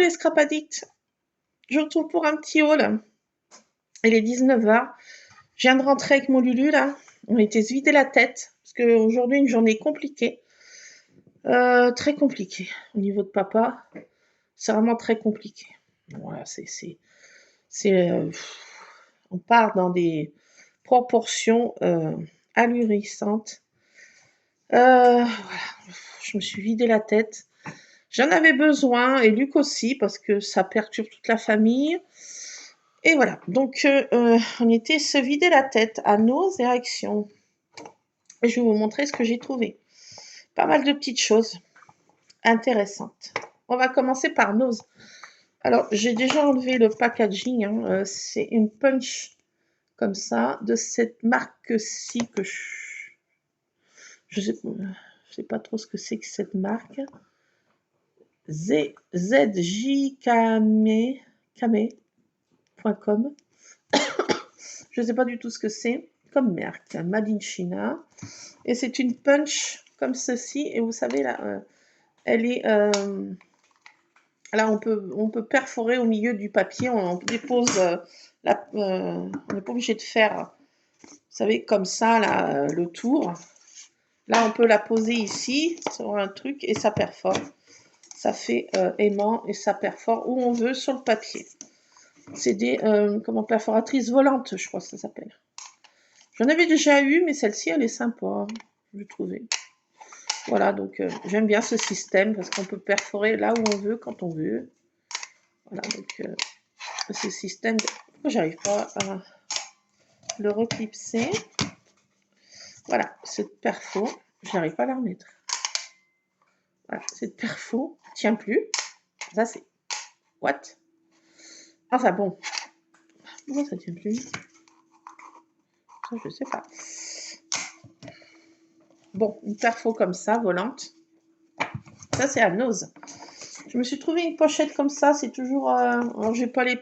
les Scrap Addicts, je retrouve pour un petit haul. Il est 19h. Je viens de rentrer avec mon Lulu là. On était se vider la tête parce qu'aujourd'hui une journée compliquée. Très compliquée. Au niveau de papa, c'est vraiment très compliqué. Voilà, on part dans des proportions ahurissantes. Voilà, je me suis vidé la tête. J'en avais besoin et Luc aussi parce que ça perturbe toute la famille. Et voilà, donc on était se vider la tête à nos réactions. Et je vais vous montrer ce que j'ai trouvé. Pas mal de petites choses intéressantes. On va commencer par Nose. Alors, j'ai déjà enlevé le packaging. Hein. C'est une punch comme ça, de cette marque-ci que je sais pas trop ce que c'est que cette marque. ZJKame.com. Je ne sais pas du tout ce que c'est comme marque. Made in China. Et c'est une punch comme ceci. Et vous savez, là, elle est... là, on peut perforer au milieu du papier. On dépose... on n'est pas obligé de faire, vous savez, comme ça, là, le tour. Là, on peut la poser ici, sur un truc, et ça perfore. Ça fait aimant et ça perfore où on veut sur le papier. C'est des perforatrices volantes, je crois que ça s'appelle. J'en avais déjà eu, mais celle-ci, elle est sympa, je trouvais. Voilà, donc j'aime bien ce système parce qu'on peut perforer là où on veut, quand on veut. Voilà, donc ce système, j'arrive pas à le reclipser. Voilà, cette perfo, j'arrive pas à la remettre. Voilà, cette perfo tient plus. Ça, c'est... What? Enfin bon. Pourquoi ça tient plus? Ça, je sais pas. Bon, une perfo comme ça, volante. Ça, c'est à Nose. Je me suis trouvé une pochette comme ça. C'est toujours... alors, j'ai pas les...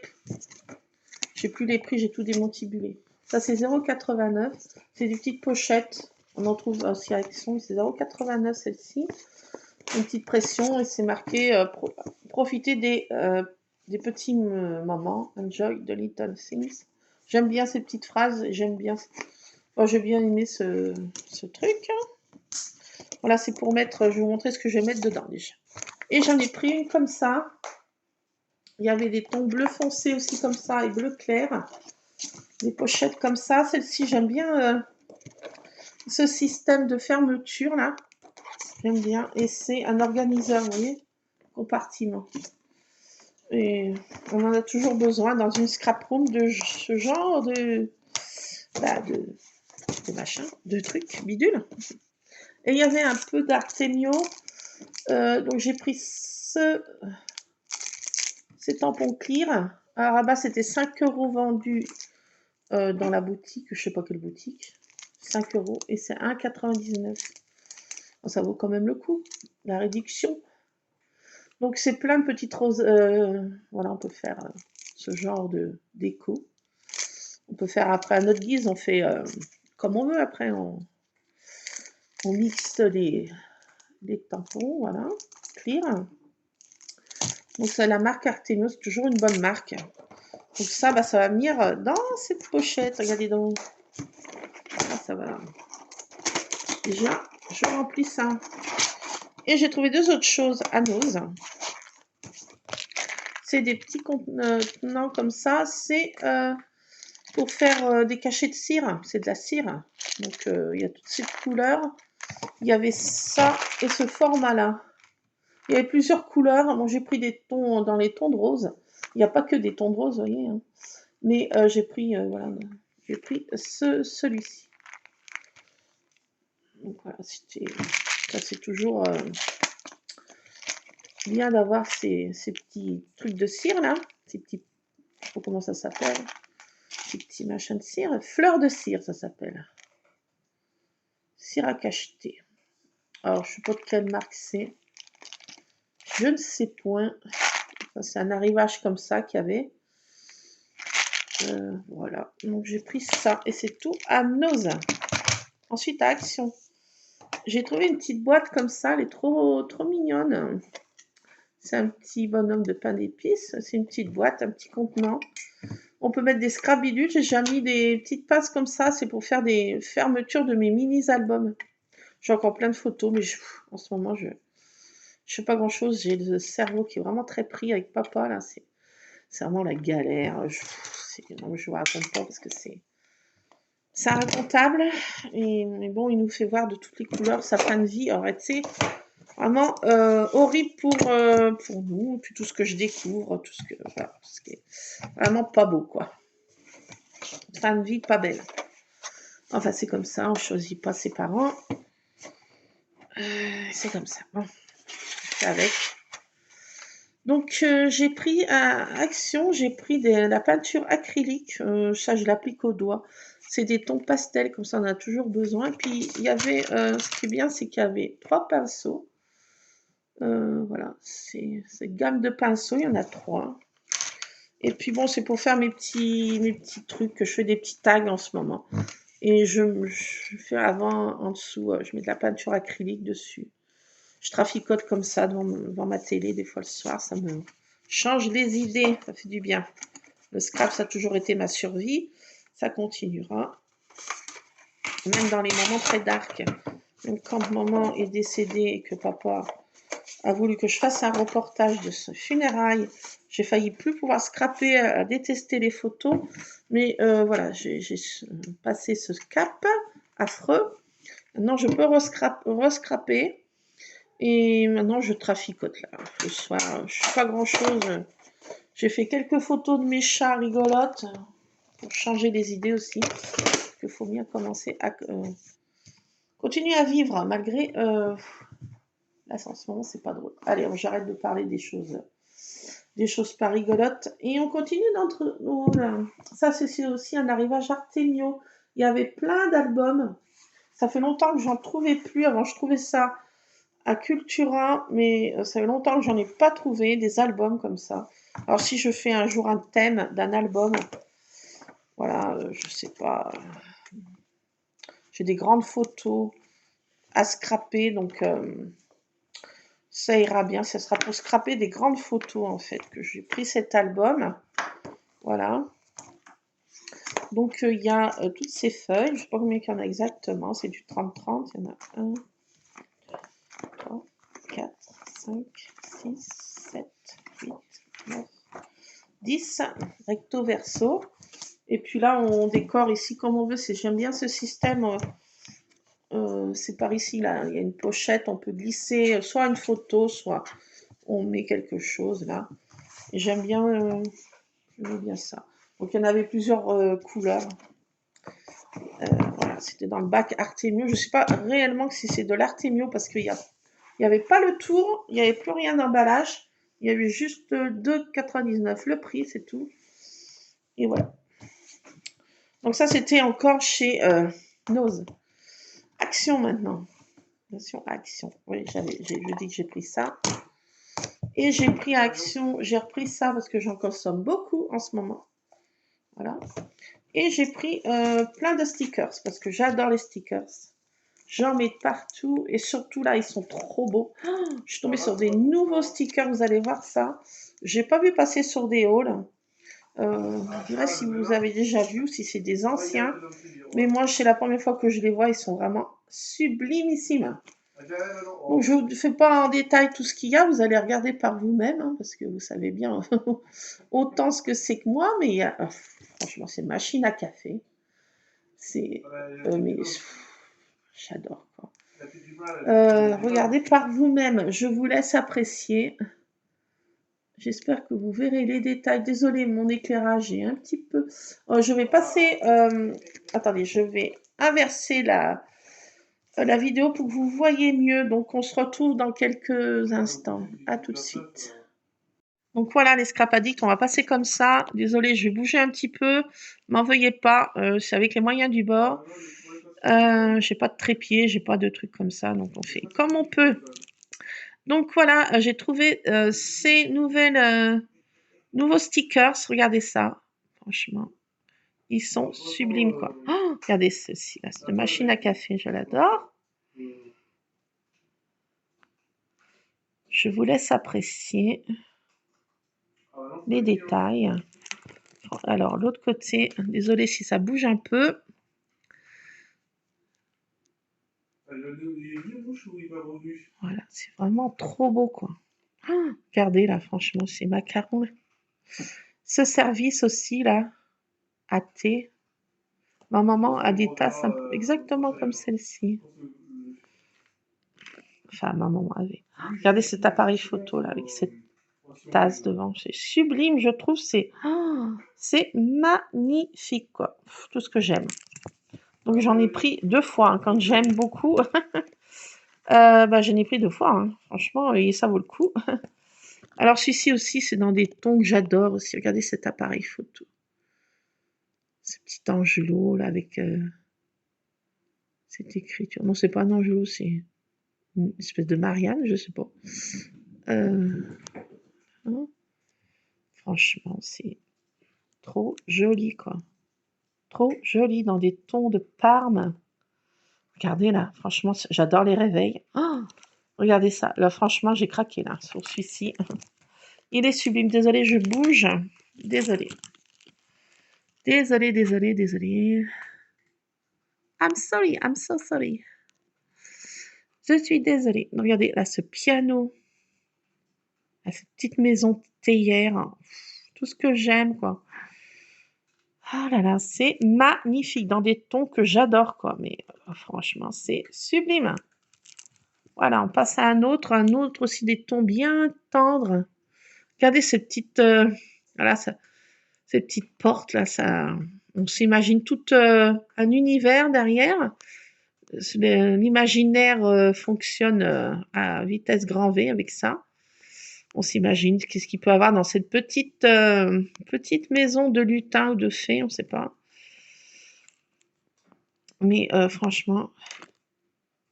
J'ai plus les prix, j'ai tout démontibulé. Ça, c'est 0,89. C'est des petites pochettes. On en trouve aussi à Action. C'est 0,89 celle-ci. Une petite pression et c'est marqué profitez des petits moments. Enjoy the little things. J'aime bien ces petites phrases. J'aime bien... Oh, j'ai bien aimé ce truc. Voilà, c'est pour mettre... Je vais vous montrer ce que je vais mettre dedans déjà. Et j'en ai pris une comme ça. Il y avait des tons bleu foncé aussi comme ça et bleu clair. Des pochettes comme ça. Celle-ci, j'aime bien ce système de fermeture là. J'aime bien. Et c'est un organiseur, vous voyez, compartiment. Et on en a toujours besoin dans une scrap room de ce genre de machin, de trucs, bidule. Et il y avait un peu d'Artemio. Donc j'ai pris ces tampons clear. À rabat, c'était 5 € vendus dans la boutique, je sais pas quelle boutique. 5 € et c'est 1,99 €. Bon, ça vaut quand même le coup, la réduction. Donc c'est plein de petites roses. Voilà, on peut faire ce genre de déco. On peut faire après à notre guise, on fait comme on veut. Après, on mixe les tampons, voilà, clear. Donc c'est la marque Artemio, c'est toujours une bonne marque. Donc ça va venir dans cette pochette. Regardez donc. Ça va. Déjà, je remplis ça. Et j'ai trouvé deux autres choses à Nose. C'est des petits contenants comme ça. C'est pour faire des cachets de cire. C'est de la cire. Donc il y a toutes ces couleurs. Il y avait ça et ce format-là. Il y avait plusieurs couleurs. Bon, j'ai pris des tons dans les tons de rose. Il n'y a pas que des tons de rose, vous voyez. Hein. Mais j'ai pris, voilà, j'ai pris celui-ci. Donc voilà, ça c'est toujours bien d'avoir ces petits trucs de cire là. Ces petits, je sais pas comment ça s'appelle. Ces petits machins de cire. Fleurs de cire, ça s'appelle. Cire à cacheter. Alors, je ne sais pas de quelle marque c'est. Je ne sais point. C'est un arrivage comme ça qu'il y avait. Voilà. Donc, j'ai pris ça. Et c'est tout à Nose. Ensuite, à Action. J'ai trouvé une petite boîte comme ça. Elle est trop mignonne. C'est un petit bonhomme de pain d'épices. C'est une petite boîte, un petit contenant. On peut mettre des scrabidules. J'ai déjà mis des petites pinces comme ça. C'est pour faire des fermetures de mes mini-albums. J'ai encore plein de photos, mais en ce moment, je fais pas grand-chose. J'ai le cerveau qui est vraiment très pris avec papa. Là, c'est vraiment la galère. Non, je vous raconte pas parce que c'est inracontable. Mais bon, il nous fait voir de toutes les couleurs sa fin de vie. Alors, tu sais, vraiment horrible pour nous, puis tout ce que je découvre, tout ce qui est vraiment pas beau, quoi. Fin de vie pas belle. Enfin, c'est comme ça, on choisit pas ses parents. C'est comme ça. Bon, je fais avec. Donc, j'ai pris Action, j'ai pris la peinture acrylique. Ça, je l'applique au doigt. C'est des tons pastels, comme ça, on a toujours besoin. Puis, il y avait, ce qui est bien, c'est qu'il y avait 3 pinceaux. Voilà, c'est gamme de pinceaux, il y en a 3. Et puis bon, c'est pour faire mes petits trucs, que je fais des petits tags en ce moment. Et je fais avant, en dessous, je mets de la peinture acrylique dessus. Je traficote comme ça devant ma télé, des fois le soir, ça me change les idées, ça fait du bien. Le scrap, ça a toujours été ma survie, ça continuera. Même dans les moments très dark, même quand maman est décédée et que papa a voulu que je fasse un reportage de ce funérail. J'ai failli plus pouvoir scraper, à détester les photos, mais voilà, j'ai passé ce cap affreux. Maintenant, je peux rescraper, et maintenant, je traficote là. Le soir, je ne fais pas grand-chose. J'ai fait quelques photos de mes chats rigolotes pour changer les idées aussi. Il faut bien commencer à continuer à vivre malgré... là, en ce moment, c'est pas drôle. Allez, j'arrête de parler des choses pas rigolotes. Et on continue d'entre nous. Ça, c'est aussi un arrivage Artemio. Il y avait plein d'albums. Ça fait longtemps que j'en trouvais plus. Avant, je trouvais ça à Cultura, mais ça fait longtemps que j'en ai pas trouvé des albums comme ça. Alors, si je fais un jour un thème d'un album, voilà, je sais pas. J'ai des grandes photos à scraper, donc ça ira bien. Ça sera pour scraper des grandes photos, en fait, que j'ai pris cet album. Voilà. Donc, il y a toutes ces feuilles. Je ne sais pas combien il y en a exactement. C'est du 30-30. Il y en a 1, 3, 4, 5, 6, 7, 8, 9, 10. Recto verso. Et puis là, on décore ici comme on veut. J'aime bien ce système. C'est par ici, là. Il y a une pochette. On peut glisser soit une photo, soit on met quelque chose, là. Et j'aime bien ça. Donc, il y en avait plusieurs couleurs. Voilà, c'était dans le bac Artemio. Je ne sais pas réellement si c'est de l'Artemio parce qu'il n'y avait pas le tour, il n'y avait plus rien d'emballage. Il y avait juste 2,99 le prix, c'est tout. Et voilà. Donc ça, c'était encore chez Nose. Action maintenant. Action. Oui, je dis que j'ai pris ça. Et j'ai pris Action. J'ai repris ça parce que j'en consomme beaucoup en ce moment. Voilà. Et j'ai pris plein de stickers parce que j'adore les stickers. J'en mets partout et surtout là, ils sont trop beaux. Oh, je suis tombée sur des nouveaux stickers, vous allez voir ça. J'ai pas vu passer sur des hauls. Je dirais si vous avez déjà vu ou si c'est des anciens. Mais moi, c'est la première fois que je les vois, ils sont vraiment sublimissimes. Donc, je ne fais pas en détail tout ce qu'il y a, vous allez regarder par vous-même, hein, parce que vous savez bien autant ce que c'est que moi, mais franchement, c'est machine à café. C'est... mais j'adore, quoi. Regardez par vous-même, je vous laisse apprécier. J'espère que vous verrez les détails. Désolée, mon éclairage est un petit peu... je vais passer... attendez, je vais inverser la vidéo pour que vous voyez mieux. Donc, on se retrouve dans quelques instants. À tout de suite. Donc, voilà les scrap addicts. On va passer comme ça. Désolée, je vais bouger un petit peu. M'en veuillez pas. C'est avec les moyens du bord. J'ai pas de trépied, j'ai pas de trucs comme ça. Donc, on fait comme on peut. Donc, voilà, j'ai trouvé ces nouveaux stickers. Regardez ça. Franchement, ils sont sublimes, quoi. Oh, regardez ceci, là. Cette machine à café, je l'adore. Je vous laisse apprécier les détails. Alors, l'autre côté, désolé si ça bouge un peu. Voilà, c'est vraiment trop beau, quoi. Ah, regardez, là, franchement, ces macarons. Ce service aussi, là, à thé. Ma maman a des tasses exactement comme celle-ci. Enfin, ma maman avait. Regardez cet appareil photo, là, avec cette tasse devant. C'est sublime, je trouve. C'est magnifique, quoi. Tout ce que j'aime. Donc, j'en ai pris 2 fois. Hein, quand j'aime beaucoup, j'en ai pris 2 fois. Hein, franchement, et ça vaut le coup. Alors, celui-ci aussi, c'est dans des tons que j'adore aussi. Regardez cet appareil photo. Ce petit angelot, là, avec cette écriture. Non, c'est pas un angelot, c'est une espèce de Marianne, je sais pas. Hein, franchement, c'est trop joli, quoi. Trop joli, dans des tons de Parme. Regardez, là, franchement, j'adore les réveils. Oh, regardez ça. Là, franchement, j'ai craqué, là, sur celui-ci. Il est sublime. Désolée, je bouge. Désolée. Désolée. I'm sorry, I'm so sorry. Je suis désolée. Regardez, là, ce piano. Là, cette petite maison théière. Tout ce que j'aime, quoi. Ah là là, c'est magnifique. Dans des tons que j'adore, quoi. Mais franchement, c'est sublime. Voilà, on passe à un autre aussi des tons bien tendres. Regardez ces petites, voilà, ces petites portes là, on s'imagine tout un univers derrière. L'imaginaire fonctionne à vitesse grand V avec ça. On s'imagine qu'est-ce qu'il peut y avoir dans cette petite maison de lutin ou de fée, on ne sait pas. Mais franchement,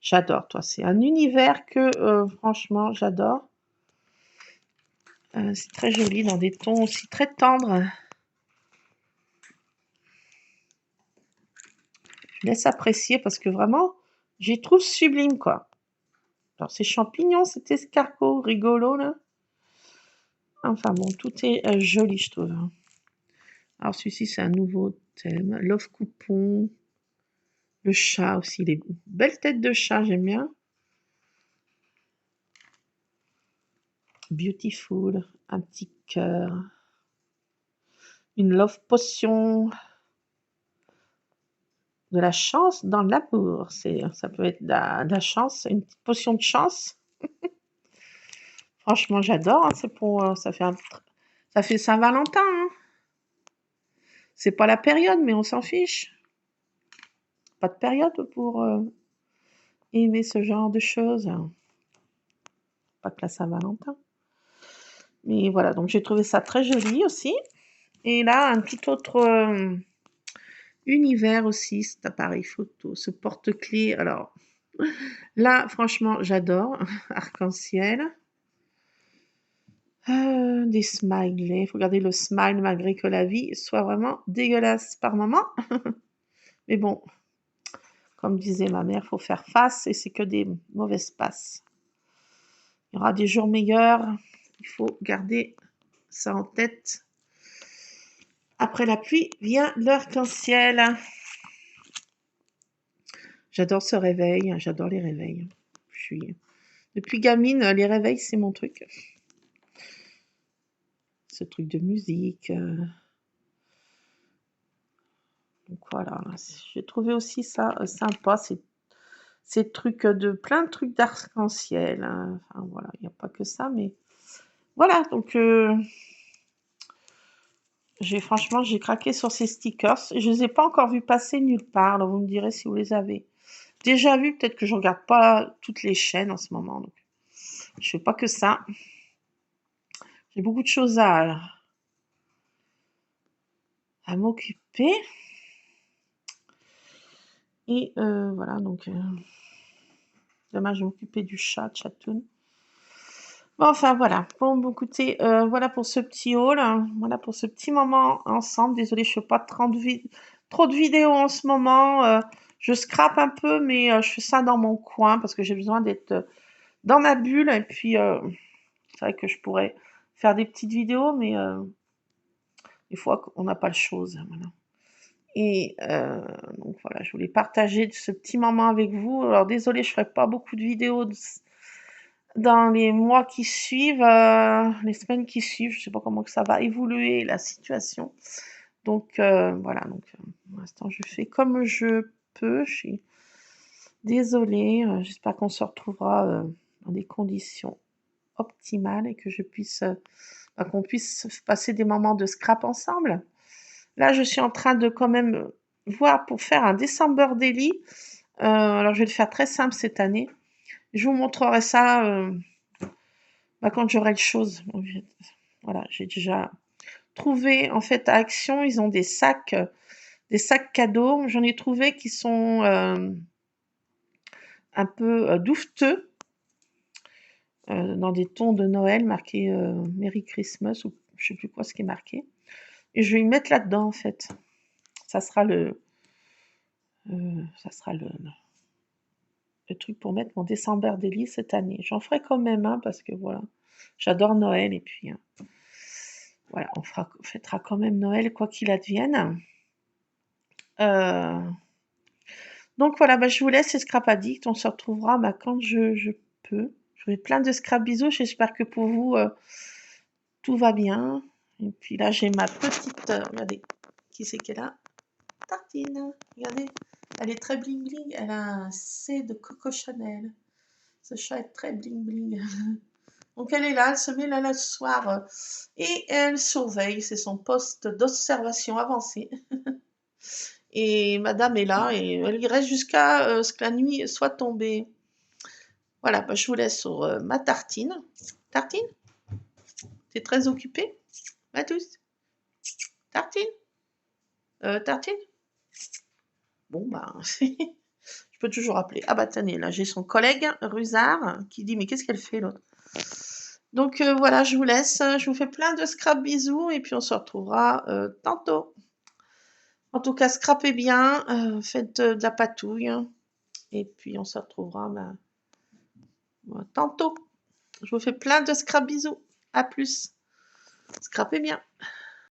j'adore, toi. C'est un univers que franchement j'adore. C'est très joli dans des tons aussi très tendres. Je laisse apprécier parce que vraiment, j'y trouve sublime, quoi. Alors, ces champignons, cet escargot rigolo, là. Enfin bon, tout est joli, je trouve. Alors, celui-ci, c'est un nouveau thème. Love coupon. Le chat aussi, les belles têtes de chat, j'aime bien. Beautiful, un petit cœur. Une love potion. De la chance dans l'amour. Ça peut être de la chance, une petite potion de chance. Franchement, j'adore. Hein, c'est pour, ça fait Saint-Valentin. Hein. C'est pas la période, mais on s'en fiche. Pas de période pour aimer ce genre de choses. Pas que la Saint-Valentin. Mais voilà, donc j'ai trouvé ça très joli aussi. Et là, un tout autre univers aussi, cet appareil photo, ce porte-clés. Alors, là, franchement, j'adore. Arc-en-ciel. Des smileys. Il faut garder le smile malgré que la vie soit vraiment dégueulasse par moment. Mais bon, comme disait ma mère, il faut faire face et c'est que des mauvaises passes. Il y aura des jours meilleurs. Il faut garder ça en tête. Après la pluie vient l'arc-en-ciel. J'adore ce réveil. J'adore les réveils. Depuis gamine, les réveils, c'est mon truc. Ce truc de musique. Donc voilà, j'ai trouvé aussi ça sympa, ces trucs plein de trucs d'arc-en-ciel. Hein. Enfin voilà, il n'y a pas que ça, mais voilà, donc franchement, j'ai craqué sur ces stickers. Je ne les ai pas encore vus passer nulle part, alors vous me direz si vous les avez déjà vus. Peut-être que je ne regarde pas toutes les chaînes en ce moment, donc je fais pas que ça. J'ai beaucoup de choses à m'occuper. Et voilà, donc dommage de m'occuper du chat, chatoun. Bon, enfin voilà. Bon, écoutez, voilà pour ce petit haul. Hein. Voilà pour ce petit moment ensemble. Désolée, je fais pas trop de vidéos en ce moment. Je scrape un peu, mais je fais ça dans mon coin parce que j'ai besoin d'être dans ma bulle. Et puis, C'est vrai que je pourrais faire des petites vidéos, mais des fois, on n'a pas le chose. Voilà. Et donc voilà, je voulais partager ce petit moment avec vous. Alors désolée, je ne ferai pas beaucoup de vidéos dans les mois qui suivent, les semaines qui suivent. Je ne sais pas comment que ça va évoluer la situation. Donc voilà, donc pour l'instant je fais comme je peux. Je suis désolée. J'espère qu'on se retrouvera dans des conditions optimales et que je puisse, qu'on puisse passer des moments de scrap ensemble. Là, je suis en train de quand même voir pour faire un December Daily. Alors, je vais le faire très simple cette année. Je vous montrerai ça quand j'aurai le chose. Voilà, j'ai déjà trouvé, en fait, à Action, ils ont des sacs cadeaux. J'en ai trouvé qui sont un peu douveteux, dans des tons de Noël, marqué Merry Christmas, ou je sais plus quoi ce qui est marqué. Et je vais y mettre là-dedans, en fait. Ça sera le truc pour mettre mon December Daily cette année. J'en ferai quand même un parce que voilà, j'adore Noël et puis voilà, on fêtera quand même Noël quoi qu'il advienne. Donc voilà, je vous laisse, c'est Scrap Addict. On se retrouvera quand je peux. Je vous fais plein de scrap bisous. J'espère que pour vous, tout va bien. Et puis là, j'ai ma petite... regardez, qui c'est qu'elle a? Tartine. Regardez, elle est très bling bling. Elle a un C de Coco Chanel. Ce chat est très bling bling. Donc elle est là, elle se met là le soir et elle surveille. C'est son poste d'observation avancée. Et madame est là et elle y reste jusqu'à ce que la nuit soit tombée. Voilà, je vous laisse sur ma tartine. Tartine? T'es très occupée? Tous. Tartine? Tartine? Bon, je peux toujours appeler. Ah tenez, là j'ai son collègue, Rusard, qui dit mais qu'est-ce qu'elle fait l'autre? Donc voilà, je vous laisse. Je vous fais plein de scrap bisous et puis on se retrouvera tantôt. En tout cas, scrapez bien, faites de la patouille et puis on se retrouvera tantôt. Je vous fais plein de scrap bisous. À plus. Scrapez bien.